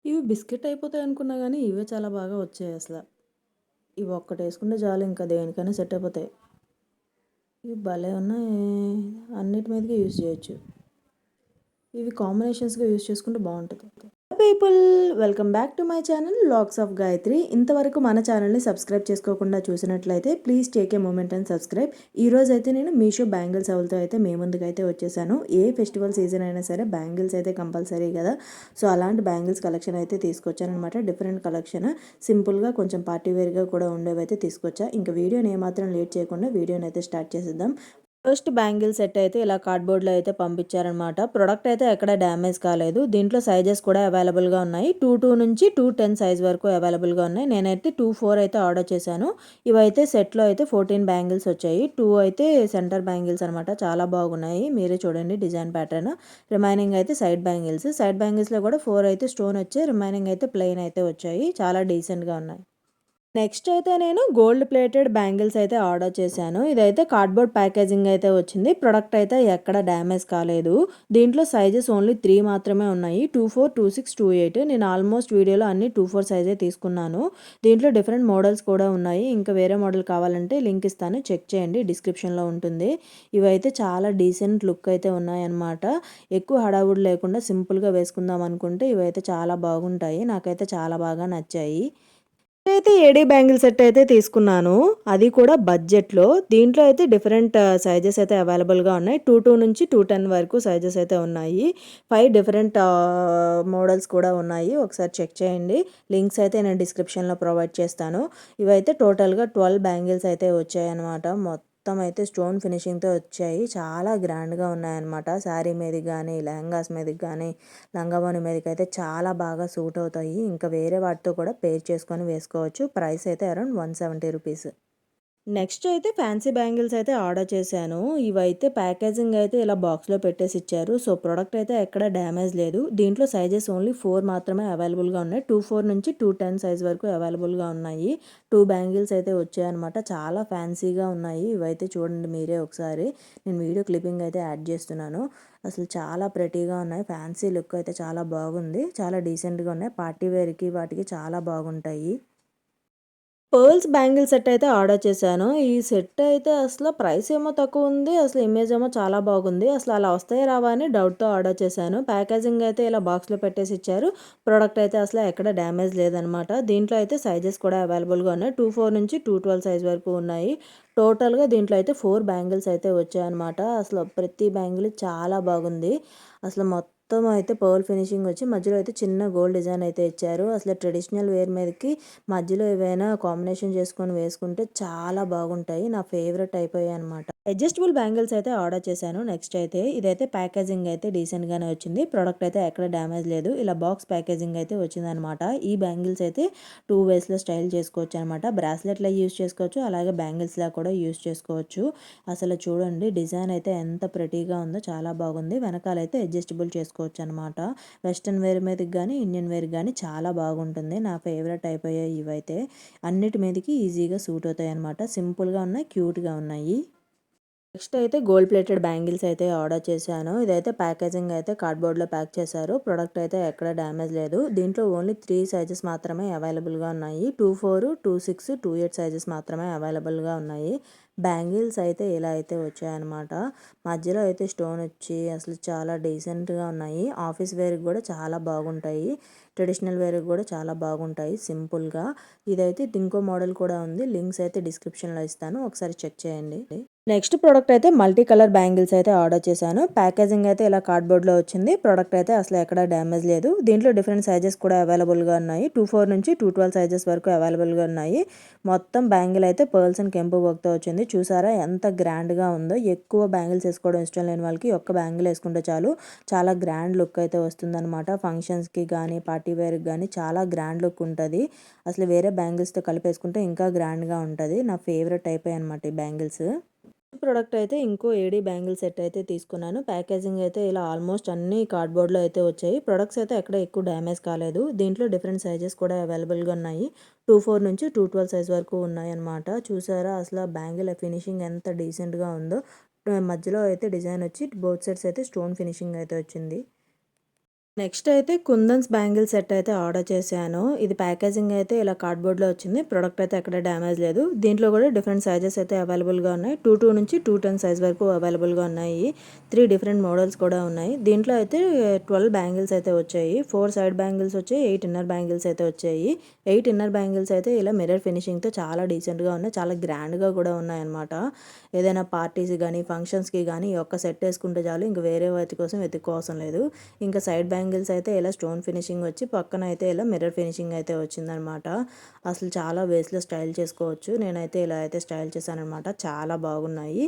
ఇవి బిస్కెట్ అయిపోతాయి అనుకున్నా గానీ, ఇవే చాలా బాగా వచ్చాయి అసల. ఇవి ఒక్కటేసుకుంటే చాలు ఇంకా దేనికైనా సెట్ అయిపోతాయి. ఇవి భలే ఉన్నాయి. అన్నిటి మీదకి యూజ్ చేయొచ్చు. ఇవి కాంబినేషన్స్‌గా యూజ్ చేసుకుంటే బావుంటది. People welcome back to my channel logs of Gayatri. ఇంతవరకు మన ఛానల్ని సబ్స్క్రైబ్ చేసుకోకుండా చూసినట్లయితే please take a moment and subscribe. ఈ రోజు అయితే నేను మీషో బ్యాంగిల్స్ అవులతో అయితే మీ ముందుకైతే వచ్చేసాను. ఏ ఫెస్టివల్ సీజన్ అయినా సరే బ్యాంగిల్స్ అయితే కంపల్సరీ కదా. సో అలాంటి బ్యాంగిల్స్ కలెక్షన్ అయితే తీసుకొచ్చాను అనమాట. డిఫరెంట్ కలెక్షన్, సింపుల్గా కొంచెం పార్టీ వేర్గా కూడా ఉండేవైతే తీసుకొచ్చా. ఇంకా వీడియోని ఏమాత్రం లేట్ చేయకుండా వీడియోని అయితే స్టార్ట్ చేసేద్దాం. ఫస్ట్ బ్యాంగిల్ సెట్ అయితే ఇలా కార్డ్బోర్డ్లో అయితే పంపించారనమాట. ప్రొడక్ట్ అయితే ఎక్కడ డ్యామేజ్ కాలేదు. దీంట్లో సైజెస్ కూడా అవైలబుల్గా ఉన్నాయి. 2 నుంచి 10 సైజ్ వరకు అవైలబుల్గా ఉన్నాయి. నేనైతే 4 అయితే ఆర్డర్ చేశాను. ఇవైతే సెట్లో అయితే 14 బ్యాంగిల్స్ వచ్చాయి. 2 అయితే సెంటర్ బ్యాంగిల్స్ అనమాట. చాలా బాగున్నాయి. మీరే చూడండి డిజైన్ ప్యాటర్న్. రిమైనింగ్ అయితే సైడ్ బ్యాంగిల్స్. సైడ్ బ్యాంగిల్స్లో కూడా 4 అయితే స్టోన్ వచ్చాయి. రిమైనింగ్ అయితే ప్లెయిన్ అయితే వచ్చాయి. చాలా డీసెంట్గా ఉన్నాయి. నెక్స్ట్ అయితే నేను గోల్డ్ ప్లేటెడ్ బ్యాంగిల్స్ అయితే ఆర్డర్ చేశాను. ఇదైతే కార్డ్బోర్డ్ ప్యాకేజింగ్ అయితే వచ్చింది. ప్రొడక్ట్ అయితే ఎక్కడ డ్యామేజ్ కాలేదు. దీంట్లో సైజెస్ ఓన్లీ 3 మాత్రమే ఉన్నాయి. 24, 26, 28. నేను ఆల్మోస్ట్ వీడియోలో అన్ని 24 సైజే తీసుకున్నాను. దీంట్లో డిఫరెంట్ మోడల్స్ కూడా ఉన్నాయి. ఇంకా వేరే మోడల్ కావాలంటే లింక్ ఇస్తాను, చెక్ చేయండి, డిస్క్రిప్షన్లో ఉంటుంది. ఇవైతే చాలా డీసెంట్ లుక్ అయితే ఉన్నాయన్నమాట. ఎక్కువ హడావుడి లేకుండా సింపుల్గా వేసుకుందాం అనుకుంటే ఇవైతే చాలా బాగుంటాయి. నాకైతే చాలా బాగా నచ్చాయి. అయితే ఏడీ బ్యాంగిల్ సెట్ అయితే తీసుకున్నాను. అది కూడా బడ్జెట్లో. దీంట్లో అయితే డిఫరెంట్ సైజెస్ అయితే అవైలబుల్గా ఉన్నాయి. 2 నుంచి 10 వరకు సైజెస్ అయితే ఉన్నాయి. 5 డిఫరెంట్ మోడల్స్ కూడా ఉన్నాయి. ఒకసారి చెక్ చేయండి. లింక్స్ అయితే నేను డిస్క్రిప్షన్లో ప్రొవైడ్ చేస్తాను. ఇవైతే టోటల్గా 12 బ్యాంగిల్స్ అయితే వచ్చాయన్నమాట. మొత్తం అయితే స్టోన్ ఫినిషింగ్తో వచ్చాయి. చాలా గ్రాండ్గా ఉన్నాయన్నమాట. శారీ మీదకి కానీ, లెహంగాస్ మీదకి కానీ, లంగావోని మీదకి అయితే చాలా బాగా సూట్ అవుతాయి. ఇంకా వేరే వాటితో కూడా పేర్ చేసుకొని వేసుకోవచ్చు. ప్రైస్ అయితే అరౌండ్ 170 రూపీస్. నెక్స్ట్ అయితే ఫ్యాన్సీ బ్యాంగిల్స్ అయితే ఆర్డర్ చేశాను. ఇవైతే ప్యాకేజింగ్ అయితే ఇలా బాక్స్లో పెట్టేసి ఇచ్చారు. సో ప్రోడక్ట్ అయితే ఎక్కడ డ్యామేజ్ లేదు. దీంట్లో సైజెస్ ఓన్లీ 4 మాత్రమే అవైలబుల్గా ఉన్నాయి. 24 నుంచి 10 సైజ్ వరకు అవైలబుల్గా ఉన్నాయి. 2 బ్యాంగిల్స్ అయితే వచ్చాయన్నమాట. చాలా ఫ్యాన్సీగా ఉన్నాయి. ఇవైతే చూడండి మీరే ఒకసారి. నేను వీడియో క్లిప్పింగ్ అయితే యాడ్ చేస్తున్నాను. అసలు చాలా ప్రెటీగా ఉన్నాయి. ఫ్యాన్సీ లుక్ అయితే చాలా బాగుంది. చాలా డీసెంట్గా ఉన్నాయి. పార్టీ వేర్కి వాటికి చాలా బాగుంటాయి. పర్ల్స్ బ్యాంగిల్ సెట్ అయితే ఆర్డర్ చేశాను. ఈ సెట్ అయితే అసలు ప్రైస్ ఏమో తక్కువ ఉంది. అసలు ఇమేజ్ ఏమో చాలా బాగుంది. అసలు అలా వస్తాయో రావా అని డౌట్‌తో ఆర్డర్ చేశాను. ప్యాకేజింగ్ అయితే ఇలా బాక్స్‌లో పెట్టేసి ఇచ్చారు. ప్రొడక్ట్ అయితే అసలు ఎక్కడ డ్యామేజ్ లేదనమాట. దీంట్లో అయితే సైజెస్ కూడా అవైలబుల్‌గా ఉన్నాయి. 24 నుంచి 12 సైజ్ వరకు ఉన్నాయి. టోటల్‌గా దీంట్లో అయితే 4 బ్యాంగిల్స్ అయితే వచ్చాయన్నమాట. అసలు ప్రతి బ్యాంగిల్ చాలా బాగుంది. అసలు మొత్తం అయితే పర్ల్ ఫినిషింగ్ వచ్చి మధ్యలో అయితే చిన్న గోల్డ్ డిజైన్ అయితే ఇచ్చారు. అసలు ట్రెడిషనల్ వేర్ మీదకి మధ్యలో ఏవైనా కాంబినేషన్ చేసుకొని వేసుకుంటే చాలా బాగుంటాయి. నా ఫేవరెట్ అయిపోయాయి అనమాట. అడ్జస్టబుల్ బ్యాంగిల్స్ అయితే ఆర్డర్ చేశాను. నెక్స్ట్ అయితే ఇదైతే ప్యాకేజింగ్ అయితే డీసెంట్గానే వచ్చింది. ప్రోడక్ట్ అయితే ఎక్కడ డ్యామేజ్ లేదు. ఇలా బాక్స్ ప్యాకేజింగ్ అయితే వచ్చిందనమాట. ఈ బ్యాంగిల్స్ అయితే 2 వేస్లో స్టైల్ చేసుకోవచ్చు అనమాట. బ్రాస్లెట్లా యూస్ చేసుకోవచ్చు, అలాగే బ్యాంగిల్స్లా కూడా యూస్ చేసుకోవచ్చు. అసలు చూడండి డిజైన్ అయితే ఎంత ప్రెటీగా ఉందో, చాలా బాగుంది. వెనకాలైతే అడ్జస్టబుల్ చేసుకోవచ్చు అనమాట. వెస్ట్రన్ వేర్ మీదకి కానీ, ఇండియన్ వేర్కి కానీ చాలా బాగుంటుంది. నా ఫేవరెట్ అయిపోయాయి ఇవైతే. అన్నిటి మీదకి ఈజీగా సూట్ అవుతాయి అనమాట. సింపుల్గా ఉన్నాయి, క్యూట్గా ఉన్నాయి. నెక్స్ట్ అయితే గోల్డ్ ప్లేటెడ్ బ్యాంగిల్స్ అయితే ఆర్డర్ చేశాను. ఇదైతే ప్యాకేజింగ్ అయితే కార్డ్బోర్డ్లో ప్యాక్ చేశారు. ప్రొడక్ట్ అయితే ఎక్కడ డ్యామేజ్ లేదు. దీంట్లో ఓన్లీ 3 సైజెస్ మాత్రమే అవైలబుల్గా ఉన్నాయి. 24, 26, 28 సైజెస్ మాత్రమే అవైలబుల్గా ఉన్నాయి. బ్యాంగిల్స్ అయితే ఇలా అయితే వచ్చాయన్నమాట. మధ్యలో అయితే స్టోన్ వచ్చి అసలు చాలా డీసెంట్గా ఉన్నాయి. ఆఫీస్ వేర్కి కూడా చాలా బాగుంటాయి. ట్రెడిషనల్ వేర్కి కూడా చాలా బాగుంటాయి సింపుల్గా. ఇదైతే ఇంకో మోడల్ కూడా ఉంది. లింక్స్ అయితే డిస్క్రిప్షన్లో ఇస్తాను, ఒకసారి చెక్ చేయండి. నెక్స్ట్ ప్రోడక్ట్ అయితే మల్టీ కలర్ బ్యాంగిల్స్ అయితే ఆర్డర్ చేశాను. ప్యాకేజింగ్ అయితే ఇలా కార్డ్బోర్డ్లో వచ్చింది. ప్రోడక్ట్ అయితే అసలు ఎక్కడ డ్యామేజ్ లేదు. దీంట్లో డిఫరెంట్ సైజెస్ కూడా అవైలబుల్గా ఉన్నాయి. 24 నుంచి 12 సైజెస్ వరకు అవైలబుల్గా ఉన్నాయి. మొత్తం బ్యాంగిల్ అయితే పర్ల్స్ అండ్ కెంపు వర్క్తో వచ్చింది. చూసారా ఎంత గ్రాండ్గా ఉందో. ఎక్కువ బ్యాంగిల్స్ వేసుకోవడం ఇష్టం లేని వాళ్ళకి ఒక్క బ్యాంగిల్ వేసుకుంటే చాలు, చాలా గ్రాండ్ లుక్ అయితే వస్తుందన్నమాట. ఫంక్షన్స్కి కానీ, పార్టీ వేర్కి కానీ చాలా గ్రాండ్ లుక్ ఉంటుంది. అసలు వేరే బ్యాంగిల్స్తో కలిపి వేసుకుంటే ఇంకా గ్రాండ్గా ఉంటుంది. నా ఫేవరెట్ అయిపోయాయి అనమాట ఈ బ్యాంగిల్స్. ప్రోడక్ట్ అయితే ఇంకో ఏడీ బ్యాంగిల్ సెట్ అయితే తీసుకున్నాను. ప్యాకేజింగ్ అయితే ఇలా ఆల్మోస్ట్ అన్ని కార్డ్బోర్డ్లో అయితే వచ్చాయి. ప్రొడక్ట్స్ అయితే ఎక్కడ ఎక్కువ డ్యామేజ్ కాలేదు. దీంట్లో డిఫరెంట్ సైజెస్ కూడా అవైలబుల్గా ఉన్నాయి. 24 నుంచి 12 సైజ్ వరకు ఉన్నాయన్నమాట. చూసారా అసలు బ్యాంగిల్ ఫినిషింగ్ ఎంత డీసెంట్గా ఉందో. మధ్యలో అయితే డిజైన్ వచ్చి బోత్ సైడ్స్ అయితే స్టోన్ ఫినిషింగ్ అయితే వచ్చింది. నెక్స్ట్ అయితే కుందన్స్ బ్యాంగిల్ సెట్ అయితే ఆర్డర్ చేశాను. ఇది ప్యాకేజింగ్ అయితే ఇలా కార్డ్‌బోర్డ్‌లో వచ్చింది. ప్రొడక్ట్ అయితే ఎక్కడ డ్యామేజ్ లేదు. దీంట్లో కూడా డిఫరెంట్ సైజెస్ అయితే అవైలబుల్‌గా ఉన్నాయి. 22 నుంచి 210 సైజ్ వరకు అవైలబుల్‌గా ఉన్నాయి. 3 డిఫరెంట్ మోడల్స్ కూడా ఉన్నాయి. దీంట్లో అయితే 12 బ్యాంగిల్స్ అయితే వచ్చాయి. 4 సైడ్ బ్యాంగిల్స్ వచ్చాయి. 8 ఇన్నర్ బ్యాంగిల్స్ అయితే వచ్చాయి. 8 ఇన్నర్ బ్యాంగిల్స్ అయితే ఇలా మిర్రర్ ఫినిషింగ్‌తో చాలా డీసెంట్‌గా ఉన్నాయి. చాలా గ్రాండ్‌గా కూడా ఉన్నాయన్నమాట. ఏదైనా పార్టీస్ గానీ, ఫంక్షన్స్‌కి గానీ ఈ ఒక్క సెట్ వేసుకుంటే చాలు. ఇంక వేరే వాటి కోసం వెతుక్కోవసరం లేదు. ఇంకా సైడ్ బ్యాంగిల్స్ అయితే ఇలా స్టోన్ ఫినిషింగ్ వచ్చి పక్కన అయితే ఇలా మిర్రర్ ఫినిషింగ్ అయితే వచ్చిందనమాట. అసలు చాలా వేస్లో స్టైల్ చేసుకోవచ్చు. నేనైతే ఇలా అయితే స్టైల్ చేశానమాట. చాలా బాగున్నాయి.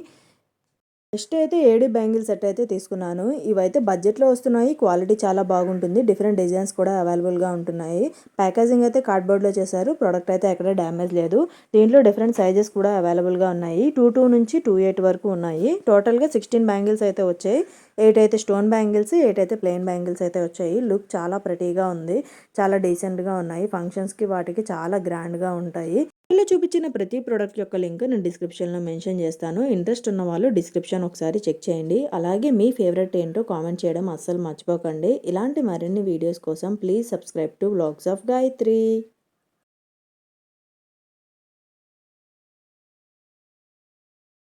నెక్స్ట్ అయితే ఏడీ బ్యాంగిల్ సెట్ అయితే తీసుకున్నాను. ఇవైతే బడ్జెట్లో వస్తున్నాయి. క్వాలిటీ చాలా బాగుంటుంది. డిఫరెంట్ డిజైన్స్ కూడా అవైలబుల్గా ఉంటున్నాయి. ప్యాకేజింగ్ అయితే కార్డ్బోర్డ్లో చేశారు. ప్రోడక్ట్ అయితే ఎక్కడ డ్యామేజ్ లేదు. దీంట్లో డిఫరెంట్ సైజెస్ కూడా అవైలబుల్గా ఉన్నాయి. 22 నుంచి 28 వరకు ఉన్నాయి. టోటల్గా 16 బ్యాంగిల్స్ అయితే వచ్చాయి. 8 అయితే స్టోన్ బ్యాంగిల్స్, 8 అయితే ప్లెయిన్ బ్యాంగిల్స్ అయితే వచ్చాయి. లుక్ చాలా ప్రెటీగా ఉంది. చాలా డీసెంట్గా ఉన్నాయి. ఫంక్షన్స్కి వాటికి చాలా గ్రాండ్గా ఉంటాయి. ఇలా చూపించిన ప్రతి ప్రోడక్ట్ యొక్క లింక్ నేను డిస్క్రిప్షన్లో మెన్షన్ చేస్తాను. ఇంట్రెస్ట్ ఉన్న వాళ్ళు డిస్క్రిప్షన్ ఒకసారి చెక్ చేయండి. అలాగే మీ ఫేవరెట్ ఏంటో కామెంట్ చేయడం అస్సలు మర్చిపోకండి. ఇలాంటి మరిన్ని వీడియోస్ కోసం please subscribe to vlogs of Gayatri.